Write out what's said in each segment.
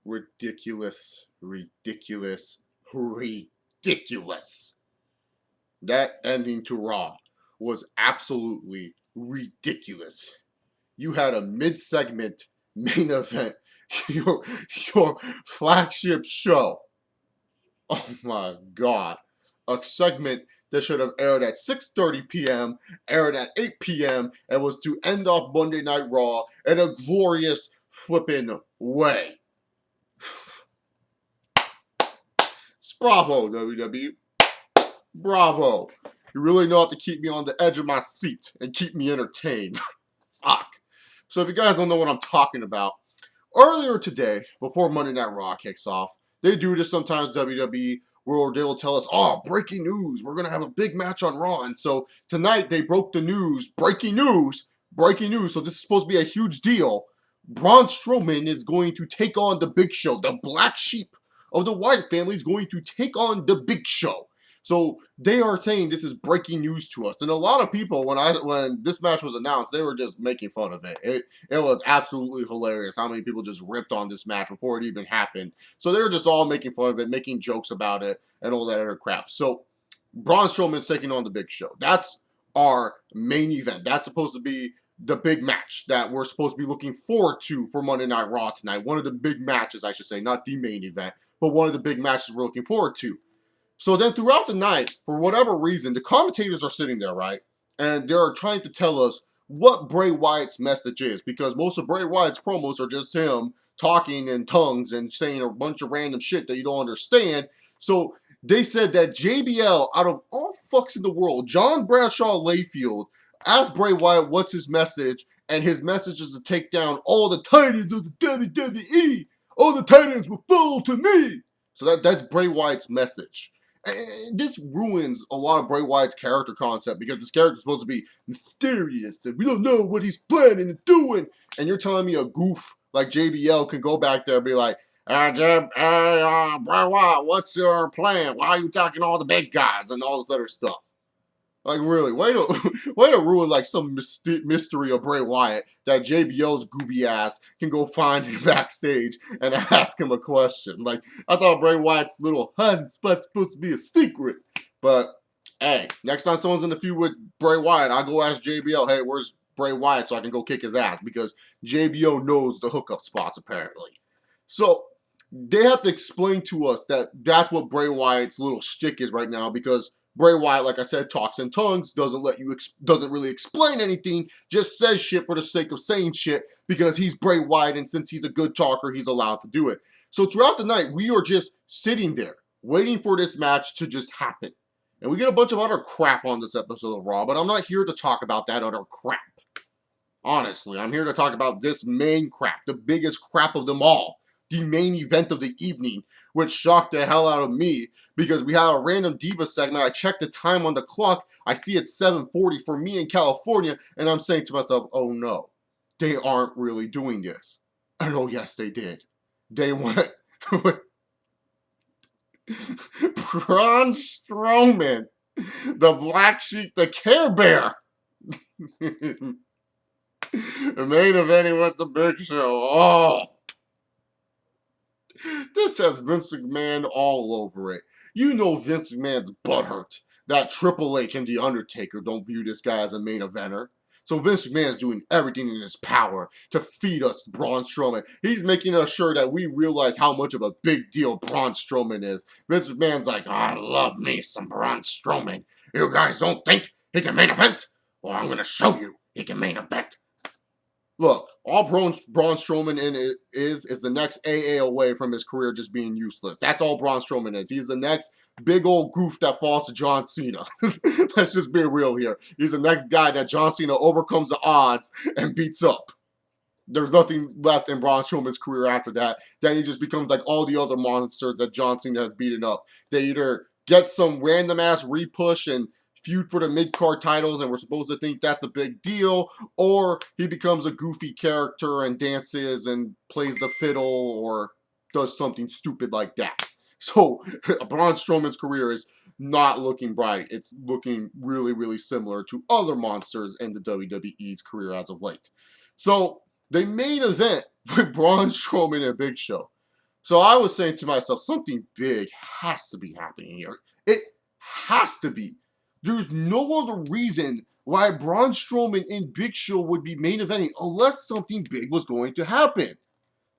Ridiculous, ridiculous, ridiculous. That ending to Raw was absolutely ridiculous. You had a mid-segment main event, your, your flagship show. Oh my god. A segment that should have aired at 6:30 p.m., aired at 8 p.m., and was to end off Monday Night Raw in a glorious flippin' way. Bravo, WWE. Bravo. You really know how to keep me on the edge of my seat and keep me entertained. Fuck. So if you guys don't know what I'm talking about, earlier today, before Monday Night Raw kicks off, they do this sometimes, WWE, where they will tell us, oh, breaking news, we're going to have a big match on Raw. And so tonight they broke the news, breaking news, so this is supposed to be a huge deal. Braun Strowman is going to take on the Big Show. The black sheep of the Wyatt family is going to take on the Big Show. So they are saying this is breaking news to us. And a lot of people, when this match was announced, they were just making fun of it. It was absolutely hilarious how many people just ripped on this match before it even happened. So they were just all making fun of it, making jokes about it, and all that other crap. So Braun Strowman's taking on the Big Show. That's our main event. That's supposed to be the big match that we're supposed to be looking forward to for Monday Night Raw tonight. One of the big matches, I should say, not the main event, but one of the big matches we're looking forward to. So then throughout the night, for whatever reason, the commentators are sitting there, right? And they're trying to tell us what Bray Wyatt's message is, because most of Bray Wyatt's promos are just him talking in tongues and saying a bunch of random shit that you don't understand. So they said that JBL, out of all fucks in the world, John Bradshaw Layfield, asked Bray Wyatt what's his message, and his message is to take down all the titans of the WWE. All the titans will fall to me. So that's Bray Wyatt's message. And this ruins a lot of Bray Wyatt's character concept, because this character is supposed to be mysterious and we don't know what he's planning and doing. And you're telling me a goof like JBL can go back there and be like, Bray Wyatt, what's your plan? Why are you attacking all the big guys and all this other stuff? Like, really, way to ruin like some mystery of Bray Wyatt that JBL's gooby ass can go find him backstage and ask him a question. Like, I thought Bray Wyatt's little hiding spot's supposed to be a secret. But, hey, next time someone's in the feud with Bray Wyatt, I'll go ask JBL, hey, where's Bray Wyatt, so I can go kick his ass, because JBL knows the hookup spots, apparently. So, they have to explain to us that that's what Bray Wyatt's little shtick is right now, because Bray Wyatt, like I said, talks in tongues, doesn't really explain anything, just says shit for the sake of saying shit, because he's Bray Wyatt, and since he's a good talker, he's allowed to do it. So throughout the night, we are just sitting there, waiting for this match to just happen. And we get a bunch of other crap on this episode of Raw, but I'm not here to talk about that other crap. Honestly, I'm here to talk about this main crap, the biggest crap of them all. The main event of the evening, which shocked the hell out of me, because we had a random Diva segment. I checked the time on the clock. I see it's 7:40 for me in California, and I'm saying to myself, oh no, they aren't really doing this. And oh yes, they did. They went with Braun Strowman, the Black Sheep, the Care Bear. The main event with the Big Show. Oh. This has Vince McMahon all over it. You know Vince McMahon's butthurt that Triple H and The Undertaker don't view this guy as a main eventer. So Vince McMahon's doing everything in his power to feed us Braun Strowman. He's making us sure that we realize how much of a big deal Braun Strowman is. Vince McMahon's like, I love me some Braun Strowman. You guys don't think he can main event? Well, I'm going to show you he can main event. Look, all Braun Strowman is the next AA away from his career just being useless. That's all Braun Strowman is. He's the next big old goof that falls to John Cena. Let's just be real here. He's the next guy that John Cena overcomes the odds and beats up. There's nothing left in Braun Strowman's career after that. Then he just becomes like all the other monsters that John Cena has beaten up. They either get some random ass repush and feud for the mid-card titles, and we're supposed to think that's a big deal, or he becomes a goofy character and dances and plays the fiddle or does something stupid like that. So Braun Strowman's career is not looking bright. It's looking really, really similar to other monsters in the WWE's career as of late. So the main event with Braun Strowman and Big Show. So I was saying to myself, something big has to be happening here. It has to be. There's no other reason why Braun Strowman and Big Show would be main eventing unless something big was going to happen.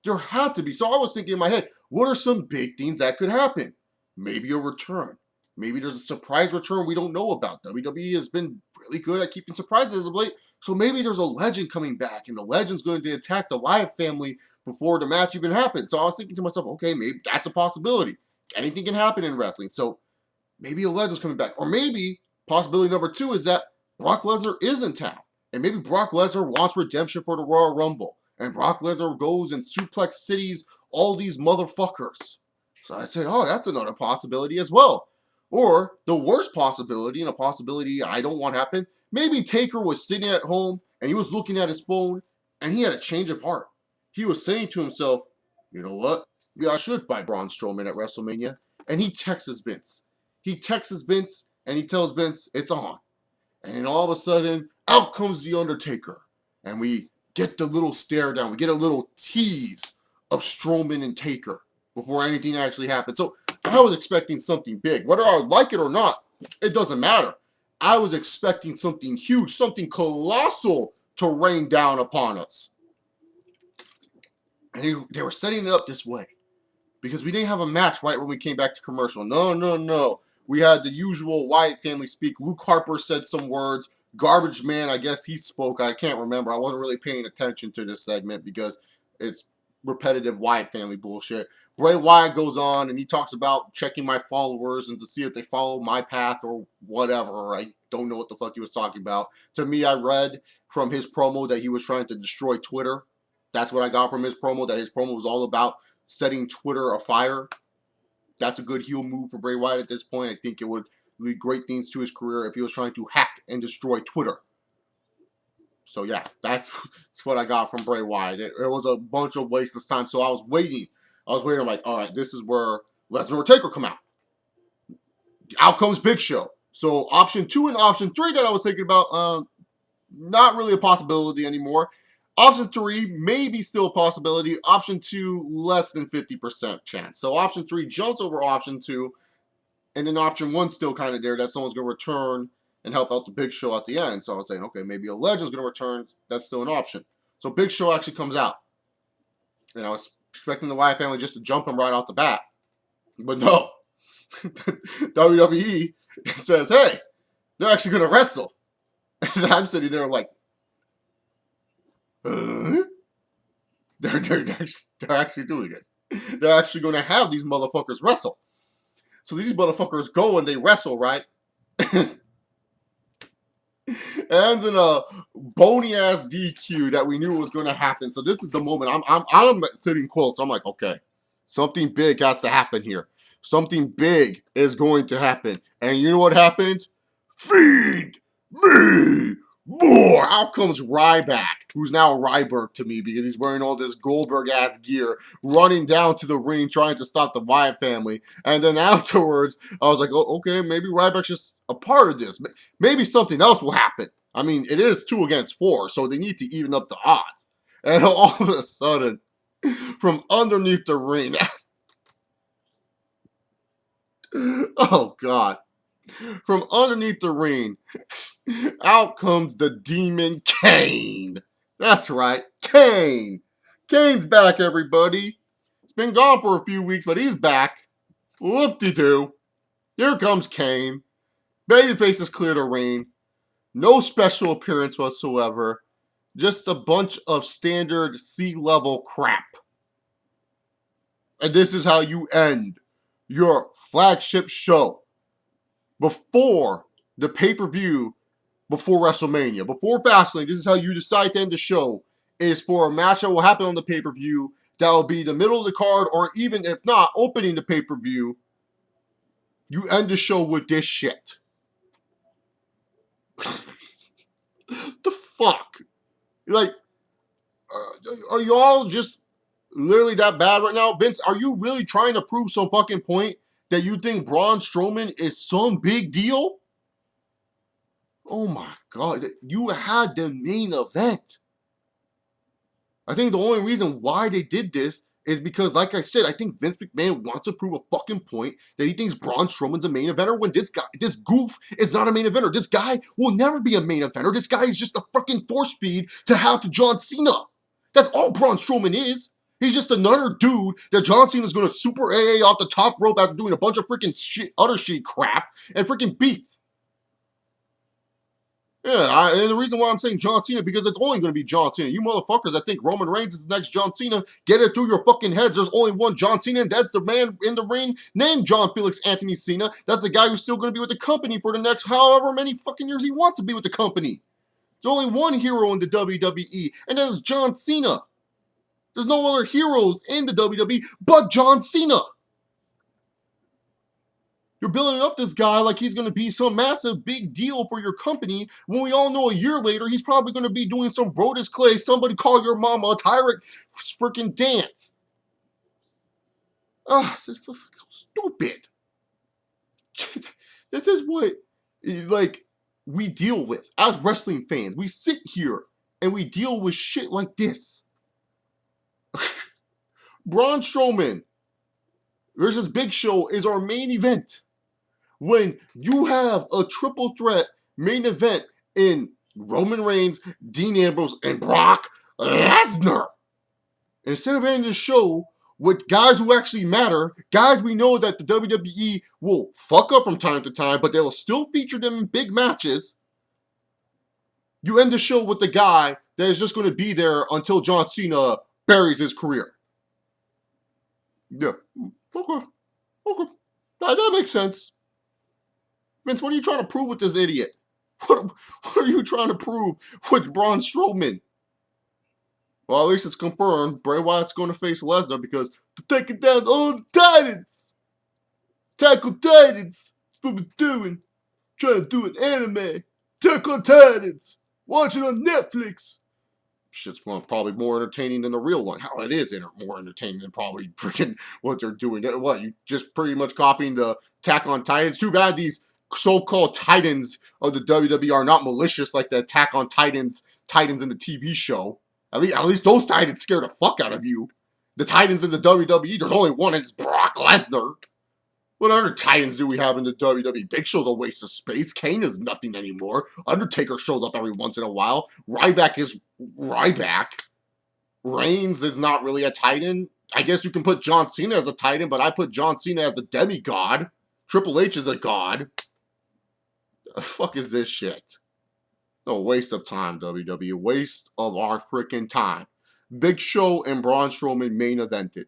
There had to be. So I was thinking in my head, what are some big things that could happen? Maybe a return. Maybe there's a surprise return we don't know about. WWE has been really good at keeping surprises of late. So maybe there's a legend coming back and the legend's going to attack the Wyatt family before the match even happens. So I was thinking to myself, okay, maybe that's a possibility. Anything can happen in wrestling. So maybe a legend's coming back. Or maybe possibility number two is that Brock Lesnar is in town. And maybe Brock Lesnar wants redemption for the Royal Rumble. And Brock Lesnar goes and suplex cities all these motherfuckers. So I said, oh, that's another possibility as well. Or the worst possibility, and a possibility I don't want to happen, maybe Taker was sitting at home and he was looking at his phone and he had a change of heart. He was saying to himself, you know what? Maybe I should fight Braun Strowman at WrestleMania. And he texts Vince. He texts Vince and he tells Vince it's on. And then all of a sudden, out comes The Undertaker. And we get the little stare down. We get a little tease of Strowman and Taker before anything actually happens. So I was expecting something big. Whether I like it or not, it doesn't matter. I was expecting something huge, something colossal to rain down upon us. And they were setting it up this way. Because we didn't have a match right when we came back to commercial. No. We had the usual Wyatt family speak. Luke Harper said some words. Garbage Man, I guess he spoke. I can't remember. I wasn't really paying attention to this segment because it's repetitive Wyatt family bullshit. Bray Wyatt goes on and he talks about checking my followers and to see if they follow my path or whatever. I don't know what the fuck he was talking about. To me, I read from his promo that he was trying to destroy Twitter. That's what I got from his promo, that his promo was all about setting Twitter afire. That's a good heel move for Bray Wyatt at this point. I think it would lead great things to his career if he was trying to hack and destroy Twitter. So yeah, that's what I got from Bray Wyatt. It was a bunch of wasteless time. So I was waiting. I'm like, all right, this is where Lesnar or Taker come out. Out comes Big Show. So option 2 and option 3 that I was thinking about, not really a possibility anymore. Option 3, maybe still a possibility. Option 2, less than 50% chance. So option 3 jumps over option 2. And then option 1 still kind of there, that someone's going to return and help out the Big Show at the end. So I was saying, okay, maybe a legend's going to return. That's still an option. So Big Show actually comes out. And I was expecting the Wyatt family just to jump him right off the bat. But no. WWE says, hey, they're actually going to wrestle. And I'm sitting there like, they're actually doing this. They're actually going to have these motherfuckers wrestle. So these motherfuckers go and they wrestle, right? Ends in a bony ass DQ that we knew was going to happen. So this is the moment I'm sitting quotes. I'm like, okay, something big has to happen here. Something big is going to happen. And you know what happens? Feed me more. Out comes Ryback, who's now Ryberg to me because he's wearing all this Goldberg-ass gear, running down to the ring trying to stop the Wyatt family. And then afterwards, I was like, oh, okay, maybe Ryback's just a part of this. Maybe something else will happen. I mean, it is 2 against 4, so they need to even up the odds. And all of a sudden, from underneath the ring, oh, God. From underneath the ring, out comes the Demon Kane. That's right, Kane. Kane's back, everybody. He's been gone for a few weeks, but he's back. Whoop-de-doo. Here comes Kane. Babyface is clear the ring. No special appearance whatsoever. Just a bunch of standard C-level crap. And this is how you end your flagship show. Before the pay-per-view, before WrestleMania, before Fastlane, this is how you decide to end the show, is for a match that will happen on the pay-per-view that will be the middle of the card, or even if not, opening the pay-per-view. You end the show with this shit. The fuck? Like, are y'all just literally that bad right now? Vince, are you really trying to prove some fucking point that you think Braun Strowman is some big deal? Oh my God, you had the main event. I think the only reason why they did this is because, like I said, I think Vince McMahon wants to prove a fucking point that he thinks Braun Strowman's a main eventer when this guy, this goof, is not a main eventer. This guy will never be a main eventer. This guy is just a fucking force feed to have to John Cena. That's all Braun Strowman is. He's just another dude that John Cena's going to super AA off the top rope after doing a bunch of freaking shit, other shit crap and freaking beats. Yeah, and the reason why I'm saying John Cena, because it's only going to be John Cena. You motherfuckers that think Roman Reigns is the next John Cena, get it through your fucking heads. There's only one John Cena, and that's the man in the ring named John Felix Anthony Cena. That's the guy who's still going to be with the company for the next however many fucking years he wants to be with the company. There's only one hero in the WWE, and that is John Cena. There's no other heroes in the WWE but John Cena. You're building up this guy like he's going to be some massive big deal for your company when we all know a year later he's probably going to be doing some Brodus Clay, somebody call your mama a tyrant freaking dance. This is so stupid. This is what, like, we deal with as wrestling fans. We sit here and we deal with shit like this. Braun Strowman versus Big Show is our main event. When you have a triple threat main event in Roman Reigns, Dean Ambrose, and Brock Lesnar, instead of ending the show with guys who actually matter, guys we know that the WWE will fuck up from time to time, but they'll still feature them in big matches, you end the show with the guy that is just going to be there until John Cena buries his career. Yeah, okay. That makes sense. Vince, what are you trying to prove with this idiot? What are you trying to prove with Braun Strowman? Well, at least it's confirmed. Bray Wyatt's going to face Lesnar because they're taking down all the Titans. Tackle Titans. That's what we're doing. Trying to do an anime. Tackle Titans. Watch it on Netflix. Shit's probably more entertaining than the real one. How it is more entertaining than probably freaking what they're doing. What, you just pretty much copying the Attack on Titans? Too bad these so-called titans of the WWE are not malicious like the Attack on Titans in the TV show. At least those titans scare the fuck out of you. The titans in the WWE, there's only one, and it's Brock Lesnar. What other titans do we have in the WWE? Big Show's a waste of space. Kane is nothing anymore. Undertaker shows up every once in a while. Ryback is Ryback. Reigns is not really a titan. I guess you can put John Cena as a titan, but I put John Cena as a demigod. Triple H is a god. The fuck is this shit? A waste of time, WWE. Waste of our freaking time. Big Show and Braun Strowman main evented.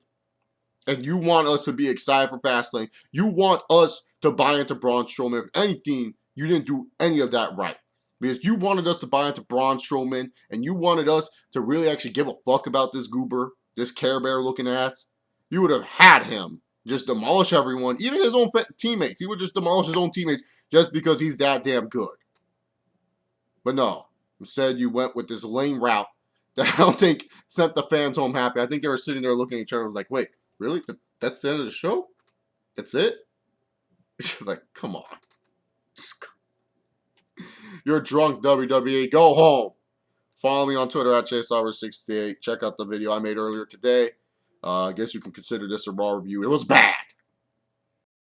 And you want us to be excited for Fastlane. You want us to buy into Braun Strowman. If anything, you didn't do any of that right. Because you wanted us to buy into Braun Strowman, and you wanted us to really actually give a fuck about this goober, this Care Bear looking ass. You would have had him just demolish everyone, even his own teammates. He would just demolish his own teammates just because he's that damn good. But no, instead you went with this lame route that I don't think sent the fans home happy. I think they were sitting there looking at each other and was like, wait, really? That's the end of the show? That's it? Like, come on. You're drunk, WWE. Go home. Follow me on Twitter at ChaseOver68. Check out the video I made earlier today. I guess you can consider this a raw review. It was bad.